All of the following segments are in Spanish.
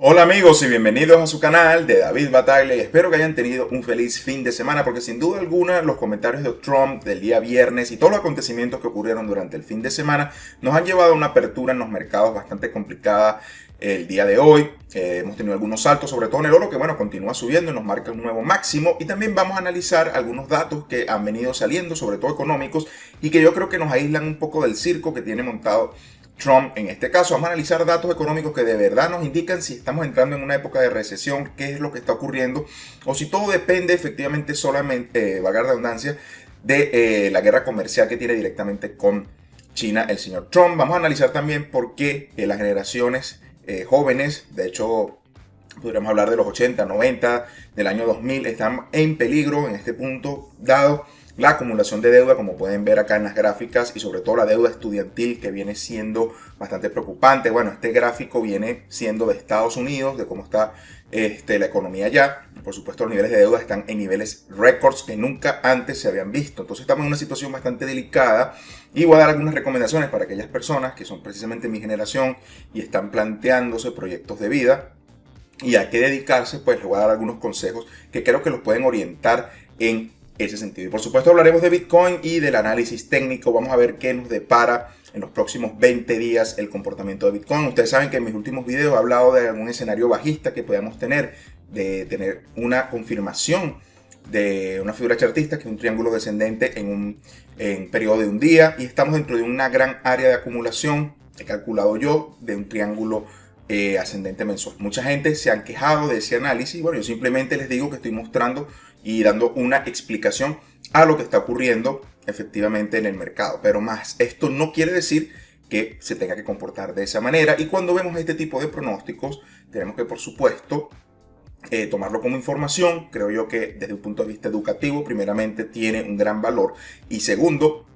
Hola amigos y bienvenidos a su canal de David Bataglia y espero que hayan tenido un feliz fin de semana porque sin duda alguna los comentarios de Trump del día viernes y todos los acontecimientos que ocurrieron durante el fin de semana nos han llevado a una apertura en los mercados bastante complicada el día de hoy. Hemos tenido algunos saltos, sobre todo en el oro que bueno, continúa subiendo y nos marca un nuevo máximo, y también vamos a analizar algunos datos que han venido saliendo, sobre todo económicos, y que yo creo que nos aíslan un poco del circo que tiene montado Trump. En este caso vamos a analizar datos económicos que de verdad nos indican si estamos entrando en una época de recesión, qué es lo que está ocurriendo, o si todo depende efectivamente solamente, valga la redundancia, de la guerra comercial que tiene directamente con China el señor Trump. Vamos a analizar también por qué las generaciones jóvenes, de hecho podríamos hablar de los 80, 90, del año 2000, están en peligro en este punto, dado la acumulación de deuda, como pueden ver acá en las gráficas, y sobre todo la deuda estudiantil, que viene siendo bastante preocupante. Bueno, este gráfico viene siendo de Estados Unidos, de cómo está la economía allá. Por supuesto, los niveles de deuda están en niveles récords que nunca antes se habían visto. Entonces estamos en una situación bastante delicada, y voy a dar algunas recomendaciones para aquellas personas que son precisamente mi generación y están planteándose proyectos de vida y a qué dedicarse. Pues les voy a dar algunos consejos que creo que los pueden orientar en ese sentido. Y por supuesto hablaremos de Bitcoin y del análisis técnico. Vamos a ver qué nos depara en los próximos 20 días el comportamiento de Bitcoin. Ustedes saben que en mis últimos videos he hablado de algún escenario bajista que podamos tener, de tener una confirmación de una figura chartista, que es un triángulo descendente en un periodo de un día, y estamos dentro de una gran área de acumulación, he calculado yo, de un triángulo ascendente mensual. Mucha gente se han quejado de ese análisis. Bueno, yo simplemente les digo que estoy mostrando y dando una explicación a lo que está ocurriendo efectivamente en el mercado. Pero más, esto no quiere decir que se tenga que comportar de esa manera. Y cuando vemos este tipo de pronósticos, tenemos que, por supuesto, tomarlo como información. Creo yo que desde un punto de vista educativo, primeramente, tiene un gran valor. Y segundo,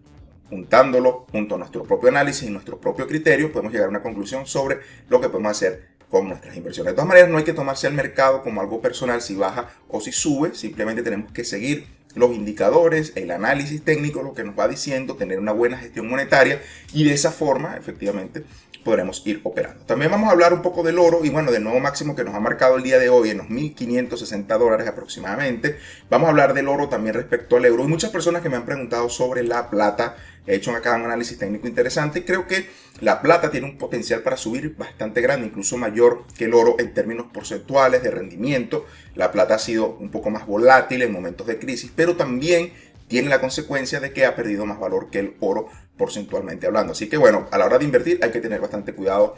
juntándolo junto a nuestro propio análisis y nuestro propio criterio, podemos llegar a una conclusión sobre lo que podemos hacer con nuestras inversiones. De todas maneras, no hay que tomarse el mercado como algo personal si baja o si sube. Simplemente tenemos que seguir los indicadores, el análisis técnico, lo que nos va diciendo, tener una buena gestión monetaria, y de esa forma efectivamente podremos ir operando. También vamos a hablar un poco del oro y bueno, del nuevo máximo que nos ha marcado el día de hoy en los $1.560 aproximadamente. Vamos a hablar del oro también respecto al euro. Hay muchas personas que me han preguntado sobre la plata. He hecho acá un análisis técnico interesante y creo que la plata tiene un potencial para subir bastante grande, incluso mayor que el oro en términos porcentuales de rendimiento. La plata ha sido un poco más volátil en momentos de crisis, pero también tiene la consecuencia de que ha perdido más valor que el oro porcentualmente hablando. Así que bueno, a la hora de invertir hay que tener bastante cuidado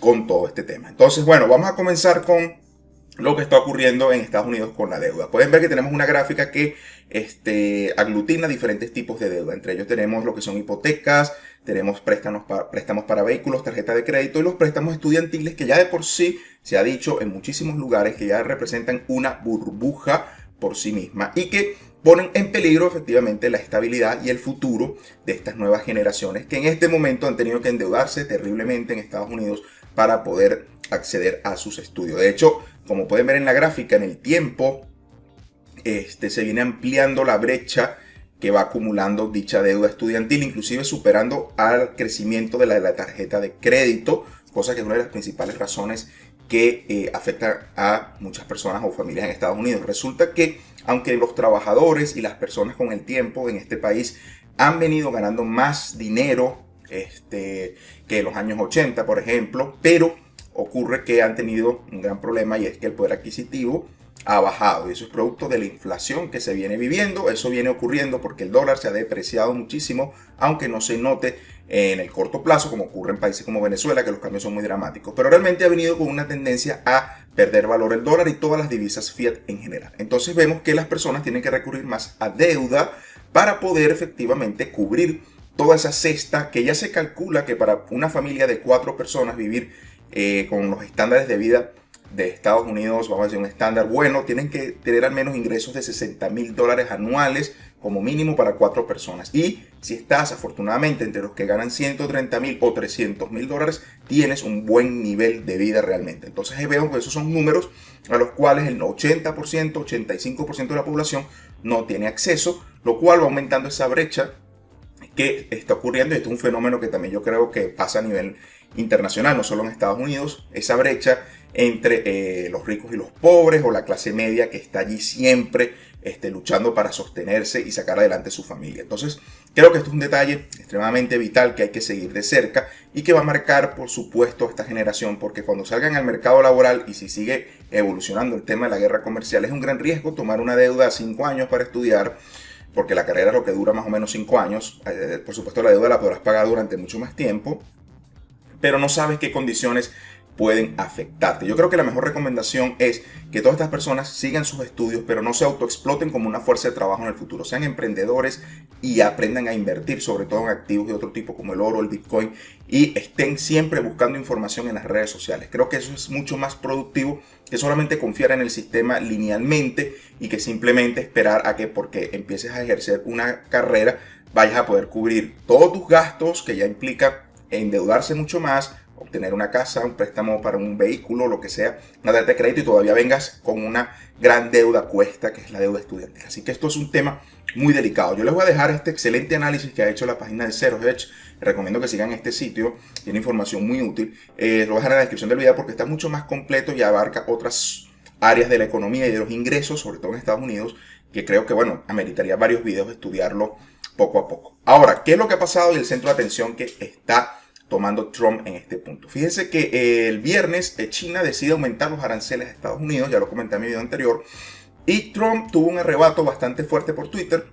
con todo este tema. Entonces bueno, vamos a comenzar con lo que está ocurriendo en Estados Unidos con la deuda. Pueden ver que tenemos una gráfica que aglutina diferentes tipos de deuda. Entre ellos tenemos lo que son hipotecas, tenemos préstamos para vehículos, tarjeta de crédito y los préstamos estudiantiles, que ya de por sí se ha dicho en muchísimos lugares que ya representan una burbuja por sí misma y que ponen en peligro efectivamente la estabilidad y el futuro de estas nuevas generaciones que en este momento han tenido que endeudarse terriblemente en Estados Unidos para poder acceder a sus estudios. De hecho, como pueden ver en la gráfica, en el tiempo se viene ampliando la brecha que va acumulando dicha deuda estudiantil, inclusive superando al crecimiento de la tarjeta de crédito, cosa que es una de las principales razones que afectan a muchas personas o familias en Estados Unidos. Resulta que aunque los trabajadores y las personas con el tiempo en este país han venido ganando más dinero que en los años 80, por ejemplo, pero ocurre que han tenido un gran problema, y es que el poder adquisitivo ha bajado, y eso es producto de la inflación que se viene viviendo. Eso viene ocurriendo porque el dólar se ha depreciado muchísimo, aunque no se note en el corto plazo, como ocurre en países como Venezuela, que los cambios son muy dramáticos, pero realmente ha venido con una tendencia a perder valor el dólar y todas las divisas fiat en general. Entonces vemos que las personas tienen que recurrir más a deuda para poder efectivamente cubrir toda esa cesta que ya se calcula que para una familia de 4 personas vivir con los estándares de vida de Estados Unidos, vamos a decir un estándar bueno, tienen que tener al menos ingresos de $60,000 anuales como mínimo para 4 personas. Y si estás afortunadamente entre los que ganan $130,000 o $300,000, tienes un buen nivel de vida realmente. Entonces vemos que esos son números a los cuales el 80%, 85% de la población no tiene acceso, lo cual va aumentando esa brecha que está ocurriendo. Y esto es un fenómeno que también yo creo que pasa a nivel internacional, no solo en Estados Unidos. Esa brecha entre los ricos y los pobres, o la clase media que está allí siempre luchando para sostenerse y sacar adelante su familia. Entonces, creo que esto es un detalle extremadamente vital que hay que seguir de cerca y que va a marcar, por supuesto, esta generación, porque cuando salgan al mercado laboral y si sigue evolucionando el tema de la guerra comercial, es un gran riesgo tomar una deuda a 5 años para estudiar, porque la carrera es lo que dura más o menos 5 años. Por supuesto, la deuda la podrás pagar durante mucho más tiempo, pero no sabes qué condiciones pueden afectarte. Yo creo que la mejor recomendación es que todas estas personas sigan sus estudios, pero no se autoexploten como una fuerza de trabajo en el futuro. Sean emprendedores y aprendan a invertir, sobre todo en activos de otro tipo como el oro, el Bitcoin, y estén siempre buscando información en las redes sociales. Creo que eso es mucho más productivo que solamente confiar en el sistema linealmente y que simplemente esperar a que porque empieces a ejercer una carrera vayas a poder cubrir todos tus gastos, que ya implica endeudarse mucho más, obtener una casa, un préstamo para un vehículo, lo que sea, una tarjeta de crédito, y todavía vengas con una gran deuda cuesta, que es la deuda estudiantil. Así que esto es un tema muy delicado. Yo les voy a dejar este excelente análisis que ha hecho la página de Zero Hedge. Recomiendo que sigan este sitio, tiene información muy útil. Lo voy a dejar en la descripción del video porque está mucho más completo y abarca otras áreas de la economía y de los ingresos, sobre todo en Estados Unidos, que creo que, bueno, ameritaría varios videos estudiarlo poco a poco. Ahora, ¿qué es lo que ha pasado y el centro de atención que está tomando Trump en este punto? Fíjense que el viernes China decide aumentar los aranceles a Estados Unidos, ya lo comenté en mi video anterior, y Trump tuvo un arrebato bastante fuerte por Twitter,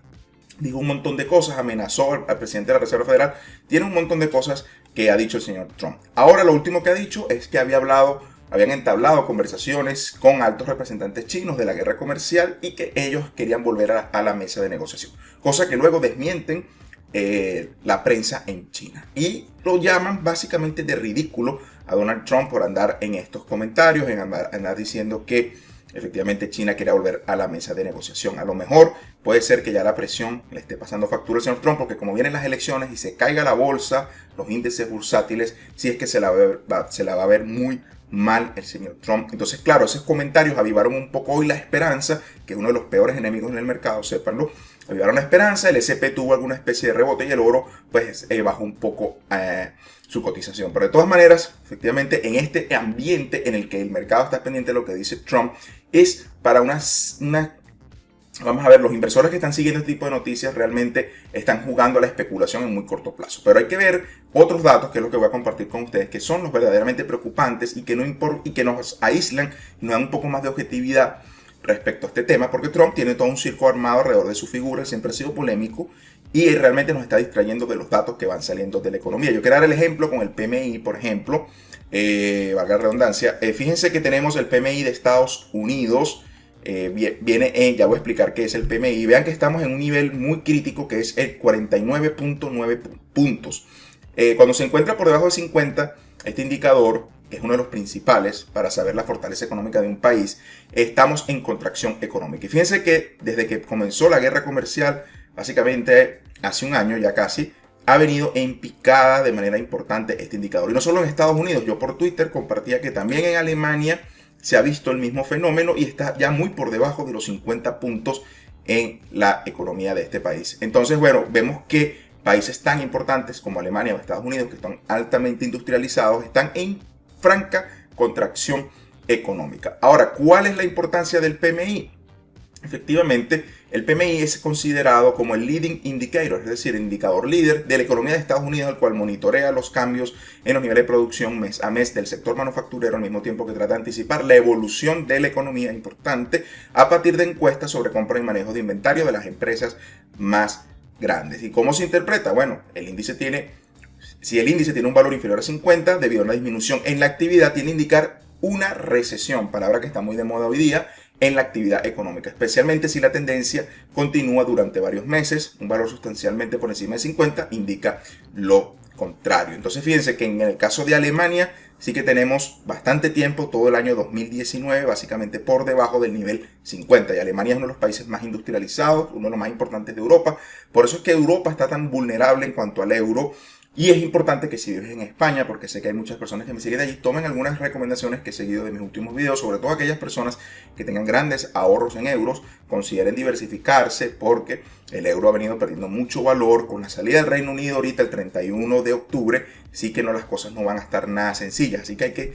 dijo un montón de cosas, amenazó al presidente de la Reserva Federal, tiene un montón de cosas que ha dicho el señor Trump. Ahora lo último que ha dicho es que habían entablado conversaciones con altos representantes chinos de la guerra comercial y que ellos querían volver a la mesa de negociación, cosa que luego desmienten la prensa en China y lo llaman básicamente de ridículo a Donald Trump por andar en estos comentarios, en andar diciendo que efectivamente China quiere volver a la mesa de negociación. A lo mejor puede ser que ya la presión le esté pasando factura al señor Trump, porque como vienen las elecciones y se caiga la bolsa, los índices bursátiles, si es que se la va a ver muy mal el señor Trump. Entonces, claro, esos comentarios avivaron un poco hoy la esperanza, que es uno de los peores enemigos en el mercado, sépanlo. Avivaron la esperanza, el S&P tuvo alguna especie de rebote y el oro pues bajó un poco su cotización. Pero de todas maneras, efectivamente, en este ambiente en el que el mercado está pendiente de lo que dice Trump, es para vamos a ver, los inversores que están siguiendo este tipo de noticias realmente están jugando a la especulación en muy corto plazo. Pero hay que ver otros datos, que es lo que voy a compartir con ustedes, que son los verdaderamente preocupantes y que nos aíslan y nos dan un poco más de objetividad respecto a este tema, porque Trump tiene todo un circo armado alrededor de su figura, siempre ha sido polémico y realmente nos está distrayendo de los datos que van saliendo de la economía. Yo quiero dar el ejemplo con el PMI, por ejemplo, valga la redundancia. Fíjense que tenemos el PMI de Estados Unidos, ya voy a explicar qué es el PMI. Vean que estamos en un nivel muy crítico que es el 49.9 puntos. Cuando se encuentra por debajo de 50, este indicador es uno de los principales para saber la fortaleza económica de un país. Estamos en contracción económica. Y fíjense que desde que comenzó la guerra comercial, básicamente hace un año ya casi, ha venido en picada de manera importante este indicador. Y no solo en Estados Unidos, yo por Twitter compartía que también en Alemania se ha visto el mismo fenómeno y está ya muy por debajo de los 50 puntos en la economía de este país. Entonces, bueno, vemos que países tan importantes como Alemania o Estados Unidos, que están altamente industrializados, están en franca contracción económica. Ahora, ¿cuál es la importancia del PMI? Efectivamente, el PMI es considerado como el leading indicator, es decir, el indicador líder de la economía de Estados Unidos, el cual monitorea los cambios en los niveles de producción mes a mes del sector manufacturero, al mismo tiempo que trata de anticipar la evolución de la economía importante a partir de encuestas sobre compra y manejo de inventario de las empresas más grandes. ¿Y cómo se interpreta? Bueno, si el índice tiene un valor inferior a 50, debido a una disminución en la actividad, tiene que indicar una recesión, palabra que está muy de moda hoy día, en la actividad económica, especialmente si la tendencia continúa durante varios meses. Un valor sustancialmente por encima de 50 indica lo contrario. Entonces fíjense que en el caso de Alemania sí que tenemos bastante tiempo, todo el año 2019, básicamente por debajo del nivel 50. Y Alemania es uno de los países más industrializados, uno de los más importantes de Europa. Por eso es que Europa está tan vulnerable en cuanto al euro, Y es importante que si vives en España, porque sé que hay muchas personas que me siguen de allí, tomen algunas recomendaciones que he seguido de mis últimos videos, sobre todo aquellas personas que tengan grandes ahorros en euros, consideren diversificarse porque el euro ha venido perdiendo mucho valor. Con la salida del Reino Unido ahorita el 31 de octubre, sí que no, las cosas no van a estar nada sencillas, así que hay que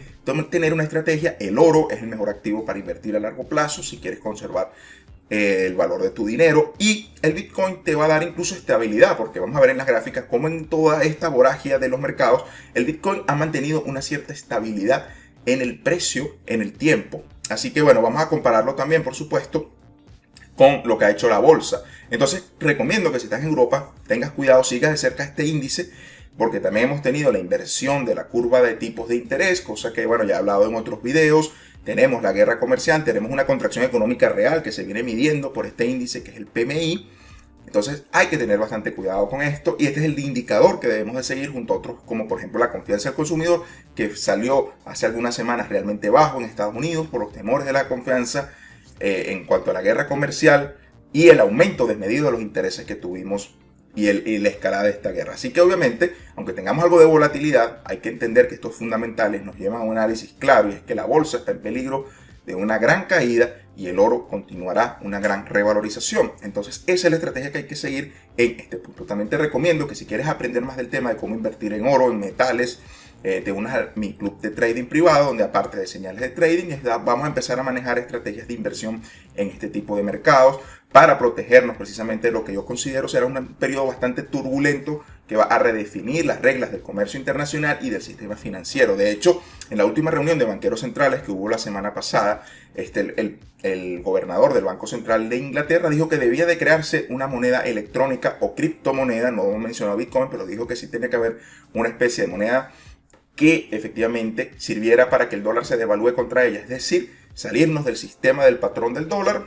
tener una estrategia. El oro es el mejor activo para invertir a largo plazo si quieres conservar el valor de tu dinero, y el Bitcoin te va a dar incluso estabilidad, porque vamos a ver en las gráficas cómo en toda esta vorágine de los mercados el Bitcoin ha mantenido una cierta estabilidad en el precio en el tiempo. Así que bueno, vamos a compararlo también, por supuesto, con lo que ha hecho la bolsa. Entonces recomiendo que si estás en Europa tengas cuidado, sigas de cerca este índice, porque también hemos tenido la inversión de la curva de tipos de interés, cosa que bueno, ya he hablado en otros videos. Tenemos la guerra comercial, tenemos una contracción económica real que se viene midiendo por este índice que es el PMI. Entonces hay que tener bastante cuidado con esto, y este es el indicador que debemos de seguir junto a otros, como por ejemplo la confianza del consumidor, que salió hace algunas semanas realmente bajo en Estados Unidos por los temores de la confianza en cuanto a la guerra comercial y el aumento desmedido de los intereses que tuvimos y la escalada de esta guerra. Así que obviamente, aunque tengamos algo de volatilidad, hay que entender que estos fundamentales nos llevan a un análisis claro, y es que la bolsa está en peligro de una gran caída y el oro continuará una gran revalorización. Entonces esa es la estrategia que hay que seguir en este punto. También te recomiendo que si quieres aprender más del tema de cómo invertir en oro, en metales, te unas a mi club de trading privado, donde aparte de señales de trading, vamos a empezar a manejar estrategias de inversión en este tipo de mercados para protegernos precisamente de lo que yo considero será un periodo bastante turbulento que va a redefinir las reglas del comercio internacional y del sistema financiero. De hecho, en la última reunión de banqueros centrales que hubo la semana pasada, el gobernador del Banco Central de Inglaterra dijo que debía de crearse una moneda electrónica o criptomoneda. No mencionó Bitcoin, pero dijo que sí tenía que haber una especie de moneda que efectivamente sirviera para que el dólar se devalúe contra ella, es decir, salirnos del sistema del patrón del dólar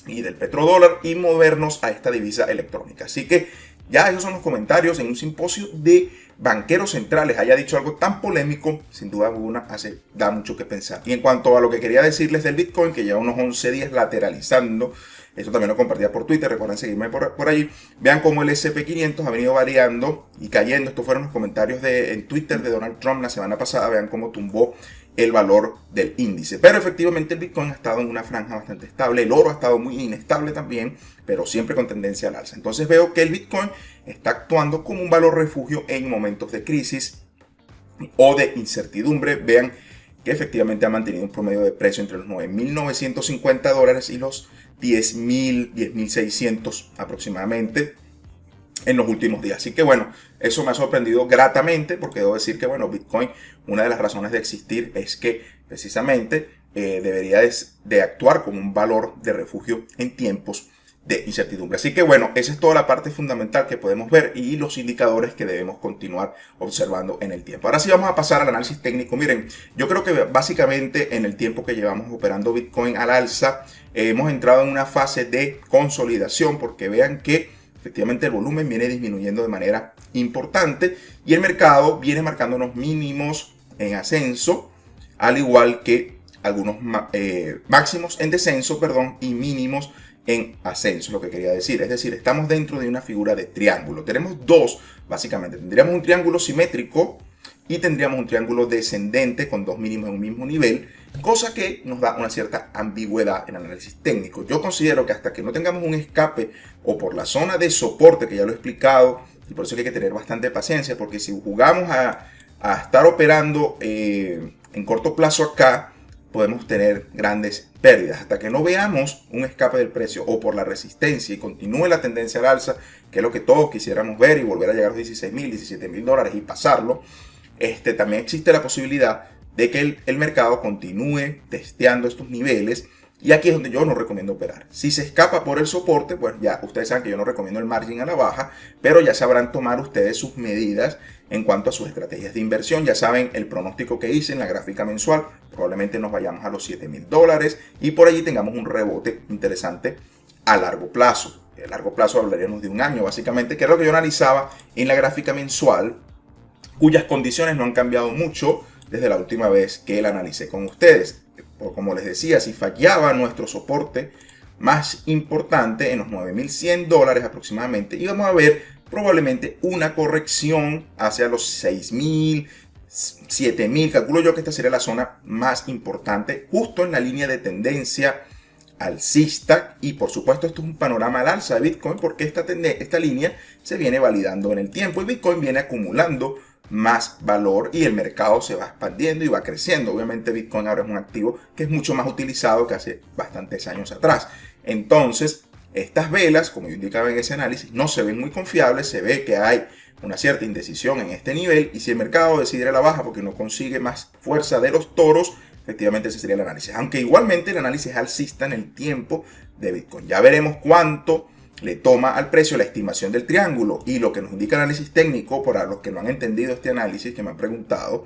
y del petrodólar y movernos a esta divisa electrónica. Así que ya esos son los comentarios en un simposio de banqueros centrales. Haya dicho algo tan polémico, sin duda alguna, da mucho que pensar. Y en cuanto a lo que quería decirles del Bitcoin, que lleva unos 11 días lateralizando, eso también lo compartía por Twitter, recuerden seguirme por allí. Vean cómo el SP500 ha venido variando y cayendo. Estos fueron los comentarios en Twitter de Donald Trump la semana pasada. Vean cómo tumbó el valor del índice. Pero efectivamente el Bitcoin ha estado en una franja bastante estable. El oro ha estado muy inestable también, pero siempre con tendencia al alza. Entonces veo que el Bitcoin está actuando como un valor refugio en momentos de crisis o de incertidumbre. Vean que efectivamente ha mantenido un promedio de precio entre los $9.950 y los 10.600 aproximadamente en los últimos días. Así que bueno, eso me ha sorprendido gratamente, porque debo decir que bueno, Bitcoin, una de las razones de existir es que precisamente debería de actuar como un valor de refugio en tiempos de incertidumbre. Así que bueno, esa es toda la parte fundamental que podemos ver y los indicadores que debemos continuar observando en el tiempo. Ahora sí vamos a pasar al análisis técnico. Miren, yo creo que básicamente en el tiempo que llevamos operando Bitcoin al alza, hemos entrado en una fase de consolidación, porque vean que efectivamente el volumen viene disminuyendo de manera importante y el mercado viene marcando unos mínimos en ascenso, al igual que algunos máximos en descenso, y mínimos en ascenso, lo que quería decir. Es decir, estamos dentro de una figura de triángulo. Tenemos dos, básicamente. Tendríamos un triángulo simétrico y tendríamos un triángulo descendente con dos mínimos en un mismo nivel, cosa que nos da una cierta ambigüedad en el análisis técnico. Yo considero que hasta que no tengamos un escape o por la zona de soporte, que ya lo he explicado, y por eso hay que tener bastante paciencia, porque si jugamos a estar operando en corto plazo acá, podemos tener grandes pérdidas. Hasta que no veamos un escape del precio o por la resistencia y continúe la tendencia al alza, que es lo que todos quisiéramos ver, y volver a llegar a los $16.000, $17.000 y pasarlo, también existe la posibilidad de que el mercado continúe testeando estos niveles, y aquí es donde yo no recomiendo operar. Si se escapa por el soporte, pues ya ustedes saben que yo no recomiendo el margin a la baja, pero ya sabrán tomar ustedes sus medidas en cuanto a sus estrategias de inversión. Ya saben el pronóstico que hice en la gráfica mensual, probablemente nos vayamos a los $7.000 y por allí tengamos un rebote interesante a largo plazo. A largo plazo hablaríamos de un año básicamente, que es lo que yo analizaba en la gráfica mensual, cuyas condiciones no han cambiado mucho desde la última vez que la analicé con ustedes. Como les decía, si fallaba nuestro soporte más importante en los $9.100 aproximadamente, íbamos a ver probablemente una corrección hacia los 6.000, 7.000. Calculo yo que esta sería la zona más importante, justo en la línea de tendencia alcista. Y por supuesto esto es un panorama al alza de Bitcoin, porque esta línea se viene validando en el tiempo y Bitcoin viene acumulando más valor y el mercado se va expandiendo y va creciendo. Obviamente Bitcoin ahora es un activo que es mucho más utilizado que hace bastantes años atrás. Entonces estas velas, como yo indicaba en ese análisis, no se ven muy confiables. Se ve que hay una cierta indecisión en este nivel, y si el mercado decide ir a la baja porque no consigue más fuerza de los toros, efectivamente ese sería el análisis. Aunque igualmente el análisis alcista en el tiempo de Bitcoin. Ya veremos cuánto le toma al precio la estimación del triángulo, y lo que nos indica el análisis técnico, para los que no han entendido este análisis, que me han preguntado,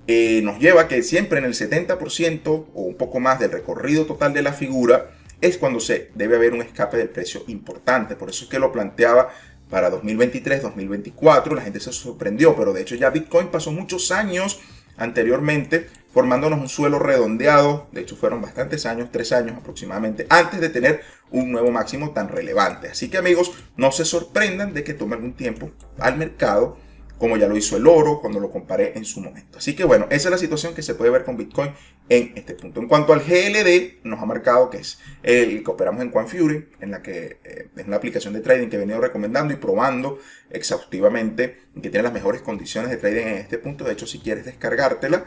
nos lleva a que siempre en el 70% o un poco más del recorrido total de la figura es cuando se debe haber un escape del precio importante. Por eso es que lo planteaba para 2023, 2024, la gente se sorprendió, pero de hecho ya Bitcoin pasó muchos años anteriormente formándonos un suelo redondeado. De hecho fueron bastantes años, 3 años aproximadamente, antes de tener un nuevo máximo tan relevante. Así que amigos, no se sorprendan de que tome algún tiempo al mercado, como ya lo hizo el oro cuando lo comparé en su momento. Así que bueno, esa es la situación que se puede ver con Bitcoin en este punto. En cuanto al GLD, nos ha marcado que es el que operamos en QuantFury, en la que es una aplicación de trading que he venido recomendando y probando exhaustivamente, que tiene las mejores condiciones de trading en este punto. De hecho, si quieres descargártela,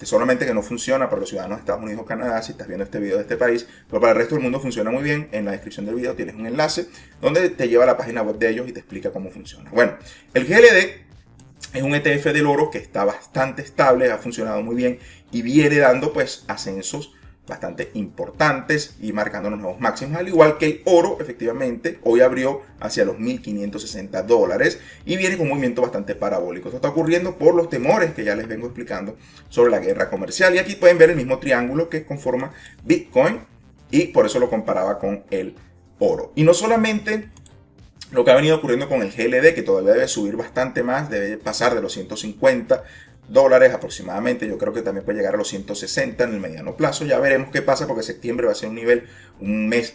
solamente que no funciona para los ciudadanos de Estados Unidos o Canadá, si estás viendo este video de este país, pero para el resto del mundo funciona muy bien. En la descripción del video tienes un enlace donde te lleva a la página web de ellos y te explica cómo funciona. Bueno, el GLD es un ETF del oro que está bastante estable, ha funcionado muy bien y viene dando pues ascensos bastante importantes y marcando los nuevos máximos, al igual que el oro. Efectivamente hoy abrió hacia los $1.560 y viene con un movimiento bastante parabólico. Esto está ocurriendo por los temores que ya les vengo explicando sobre la guerra comercial, y aquí pueden ver el mismo triángulo que conforma Bitcoin, y por eso lo comparaba con el oro. Y no solamente lo que ha venido ocurriendo con el GLD, que todavía debe subir bastante más, debe pasar de los $150 aproximadamente. Yo creo que también puede llegar a los 160 en el mediano plazo. Ya veremos qué pasa, porque septiembre va a ser un mes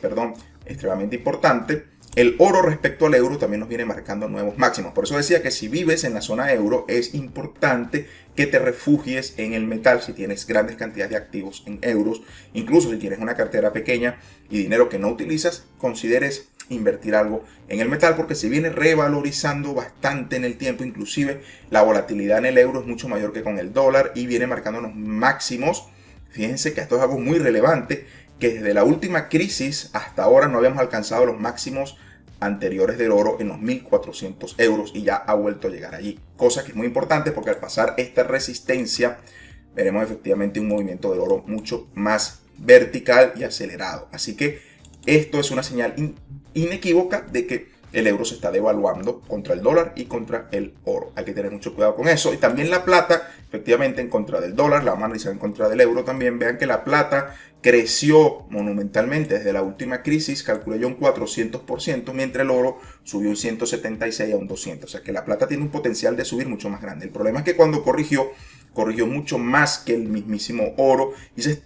extremadamente importante. El oro respecto al euro también nos viene marcando nuevos máximos. Por eso decía que si vives en la zona euro, es importante que te refugies en el metal si tienes grandes cantidades de activos en euros. Incluso si tienes una cartera pequeña y dinero que no utilizas, consideres invertir algo en el metal, porque se viene revalorizando bastante en el tiempo. Inclusive la volatilidad en el euro es mucho mayor que con el dólar y viene marcando unos máximos. Fíjense que esto es algo muy relevante, que desde la última crisis hasta ahora no habíamos alcanzado los máximos anteriores del oro en los 1.400 euros, y ya ha vuelto a llegar allí, cosa que es muy importante, porque al pasar esta resistencia veremos efectivamente un movimiento del oro mucho más vertical y acelerado. Así que esto es una señal inequívoca de que el euro se está devaluando contra el dólar y contra el oro. Hay que tener mucho cuidado con eso. Y también la plata, efectivamente, en contra del dólar. La vamos a analizar en contra del euro también. Vean que la plata creció monumentalmente desde la última crisis, calculé yo un 400%, mientras el oro subió un 176 a un 200. O sea que la plata tiene un potencial de subir mucho más grande. El problema es que cuando corrigió mucho más que el mismísimo oro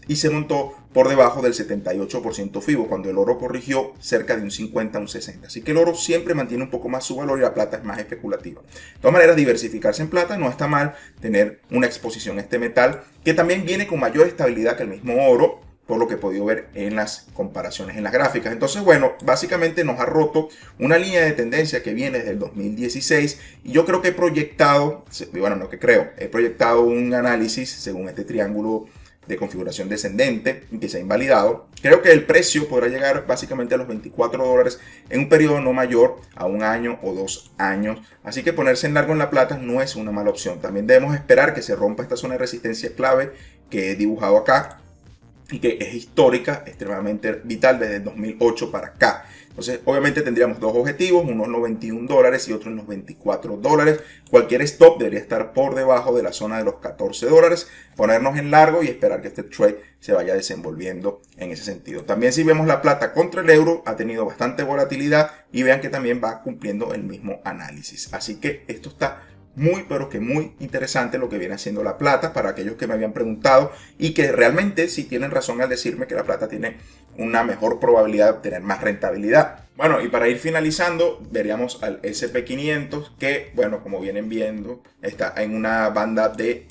y se montó por debajo del 78% FIBO, cuando el oro corrigió cerca de un 50 a un 60. Así que el oro siempre mantiene un poco más su valor y la plata es más especulativa. De todas maneras, diversificarse en plata no está mal, tener una exposición a este metal que también viene con mayor estabilidad que el mismo oro, por lo que he podido ver en las comparaciones en las gráficas. Entonces, bueno, básicamente nos ha roto una línea de tendencia que viene desde el 2016, y yo creo que he proyectado un análisis según este triángulo de configuración descendente que se ha invalidado. Creo que el precio podrá llegar básicamente a los $24 en un periodo no mayor a un año o 2 años. Así que ponerse en largo en la plata no es una mala opción. También debemos esperar que se rompa esta zona de resistencia clave que he dibujado acá, y que es histórica, extremadamente vital desde el 2008 para acá. Entonces, obviamente tendríamos dos objetivos, uno en los $21 y otro en los $24. Cualquier stop debería estar por debajo de la zona de los $14, ponernos en largo y esperar que este trade se vaya desenvolviendo en ese sentido. También, si vemos la plata contra el euro, ha tenido bastante volatilidad, y vean que también va cumpliendo el mismo análisis. Así que esto está muy, pero que muy interesante lo que viene haciendo la plata para aquellos que me habían preguntado y que realmente sí tienen razón al decirme que la plata tiene una mejor probabilidad de obtener más rentabilidad. Bueno, y para ir finalizando, veríamos al SP500 que, bueno, como vienen viendo, está en una banda de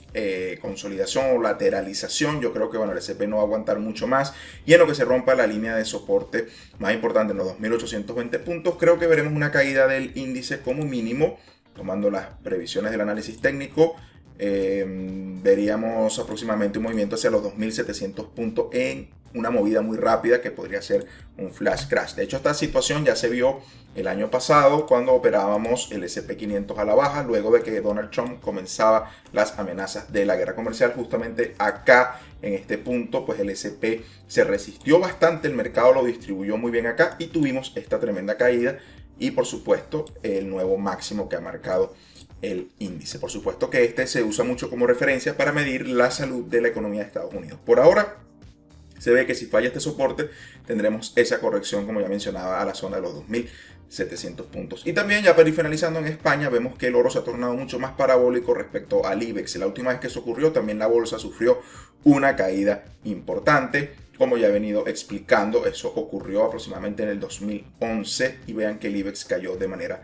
consolidación o lateralización. Yo creo que, bueno, el SP no va a aguantar mucho más. Y en lo que se rompa la línea de soporte más importante en los 2820 puntos, creo que veremos una caída del índice como mínimo, tomando las previsiones del análisis técnico. Veríamos aproximadamente un movimiento hacia los 2700 puntos en una movida muy rápida que podría ser un flash crash. De hecho, esta situación ya se vio el año pasado cuando operábamos el SP500 a la baja, luego de que Donald Trump comenzaba las amenazas de la guerra comercial. Justamente acá, en este punto, pues el SP se resistió bastante, el mercado lo distribuyó muy bien acá y tuvimos esta tremenda caída y, por supuesto, el nuevo máximo que ha marcado el índice. Por supuesto que este se usa mucho como referencia para medir la salud de la economía de Estados Unidos. Por ahora, se ve que si falla este soporte, tendremos esa corrección, como ya mencionaba, a la zona de los 2700 puntos. Y también, ya para ir finalizando, en España vemos que el oro se ha tornado mucho más parabólico respecto al IBEX. La última vez que eso ocurrió, también la bolsa sufrió una caída importante. Como ya he venido explicando, eso ocurrió aproximadamente en el 2011 y vean que el IBEX cayó de manera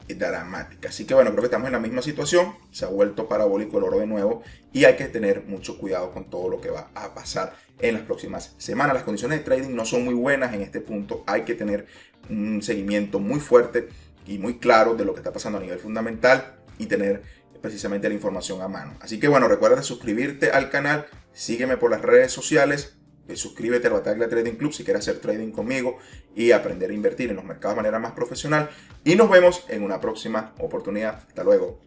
dramática. Así que bueno, creo que estamos en la misma situación. Se ha vuelto parabólico el oro de nuevo y hay que tener mucho cuidado con todo lo que va a pasar en las próximas semanas. Las condiciones de trading no son muy buenas en este punto. Hay que tener un seguimiento muy fuerte y muy claro de lo que está pasando a nivel fundamental y tener precisamente la información a mano. Así que bueno, recuerda suscribirte al canal, sígueme por las redes sociales. Suscríbete al Bataglia Trading Club si quieres hacer trading conmigo y aprender a invertir en los mercados de manera más profesional. Y nos vemos en una próxima oportunidad. Hasta luego.